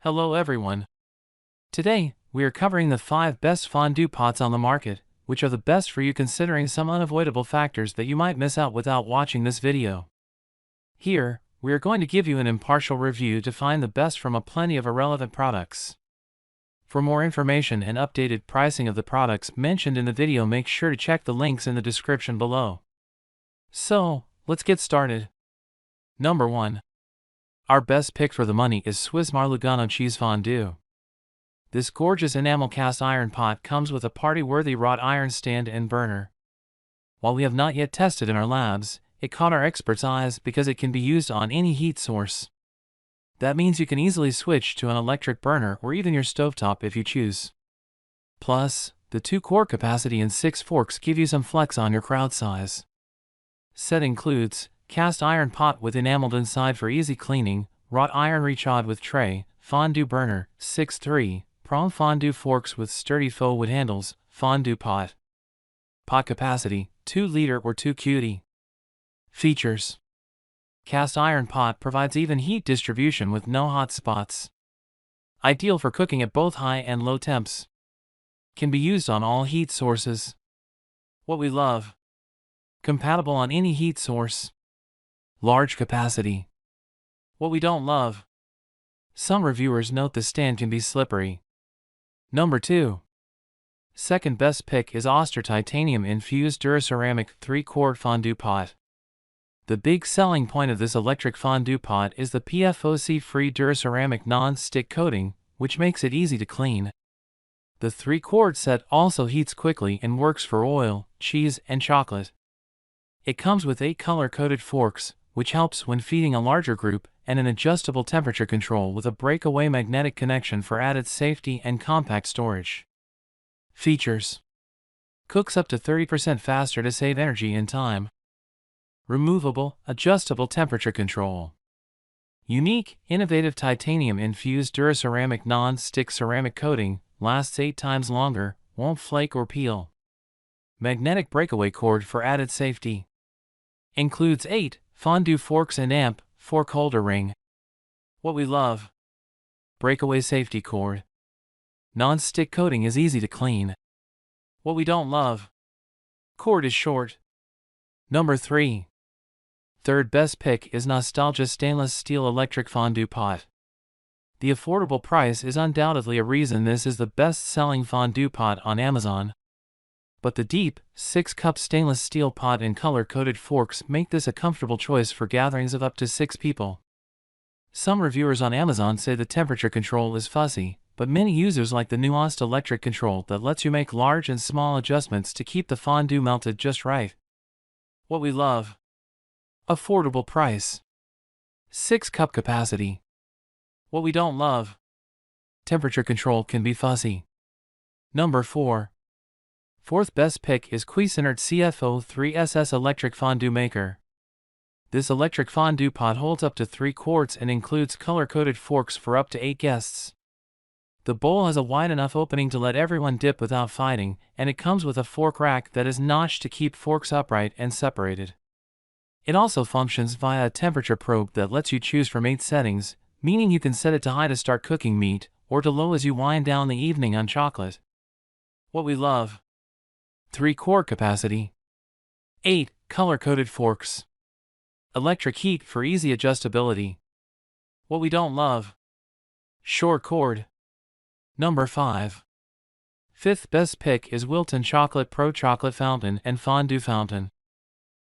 Hello everyone. Today, we are covering the 5 best fondue pots on the market, which are the best for you considering some unavoidable factors that you might miss out without watching this video. Here, we are going to give you an impartial review to find the best from a plenty of irrelevant products. For more information and updated pricing of the products mentioned in the video, make sure to check the links in the description below. So, let's get started. Number 1. Our best pick for the money is Swissmar Lugano Cheese Fondue. This gorgeous enamel cast iron pot comes with a party-worthy wrought iron stand and burner. While we have not yet tested in our labs, it caught our experts' eyes because it can be used on any heat source. That means you can easily switch to an electric burner or even your stovetop if you choose. Plus, the 2-quart capacity and 6 forks give you some flex on your crowd size. Set includes cast iron pot with enameled inside for easy cleaning, wrought iron rechaude with tray, fondue burner, 6-3, prong fondue forks with sturdy faux wood handles, fondue pot. Pot capacity, 2 liter or 2 cutie. Features: cast iron pot provides even heat distribution with no hot spots. Ideal for cooking at both high and low temps. Can be used on all heat sources. What we love: compatible on any heat source. Large capacity. What we don't love: some reviewers note the stand can be slippery. Number 2. Second best pick is Oster Titanium Infused DuraCeramic 3-quart Fondue Pot. The big selling point of this electric fondue pot is the PFOC-free DuraCeramic non-stick coating, which makes it easy to clean. The 3-quart set also heats quickly and works for oil, cheese, and chocolate. It comes with 8 color-coded forks, which helps when feeding a larger group, and an adjustable temperature control with a breakaway magnetic connection for added safety and compact storage. Features: cooks up to 30% faster to save energy and time. Removable, adjustable temperature control. Unique, innovative titanium-infused DuraCeramic non-stick ceramic coating, lasts 8 times longer, won't flake or peel. Magnetic breakaway cord for added safety. Includes 8 fondue forks and amp, fork holder ring. What we love: breakaway safety cord. Non-stick coating is easy to clean. What we don't love: cord is short. Number 3. Third best pick is Nostalgia Stainless Steel Electric Fondue Pot. The affordable price is undoubtedly a reason this is the best-selling fondue pot on Amazon. But the deep, 6-cup stainless steel pot and color-coded forks make this a comfortable choice for gatherings of up to 6 people. Some reviewers on Amazon say the temperature control is fussy, but many users like the nuanced electric control that lets you make large and small adjustments to keep the fondue melted just right. What we love: affordable price. 6-cup capacity. What we don't love: temperature control can be fussy. Number 4. Fourth best pick is Cuisinart CFO3SS Electric Fondue Maker. This electric fondue pot holds up to 3 quarts and includes color-coded forks for up to 8 guests. The bowl has a wide enough opening to let everyone dip without fighting, and it comes with a fork rack that is notched to keep forks upright and separated. It also functions via a temperature probe that lets you choose from 8 settings, meaning you can set it to high to start cooking meat, or to low as you wind down the evening on chocolate. What we love: 3-quart capacity. 8 color-coded forks. Electric heat for easy adjustability. What we don't love: short cord. Number 5. Fifth best pick is Wilton Chocolate Pro Chocolate Fountain and Fondue Fountain.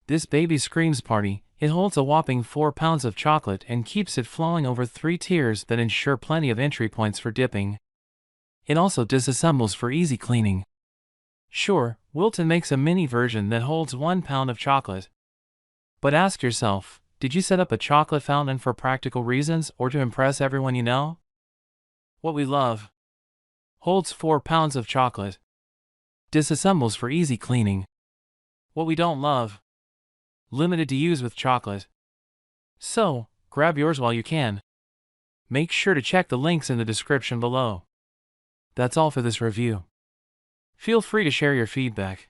This baby screams party. It holds a whopping 4 pounds of chocolate and keeps it flowing over 3 tiers that ensure plenty of entry points for dipping. It also disassembles for easy cleaning. Sure, Wilton makes a mini version that holds 1 pound of chocolate. But ask yourself, did you set up a chocolate fountain for practical reasons or to impress everyone you know? What we love: holds 4 pounds of chocolate. Disassembles for easy cleaning. What we don't love: limited to use with chocolate. So, grab yours while you can. Make sure to check the links in the description below. That's all for this review. Feel free to share your feedback.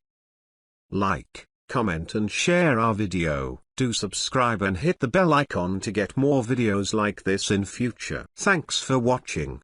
Like, comment and share our video. Do subscribe and hit the bell icon to get more videos like this in future. Thanks for watching.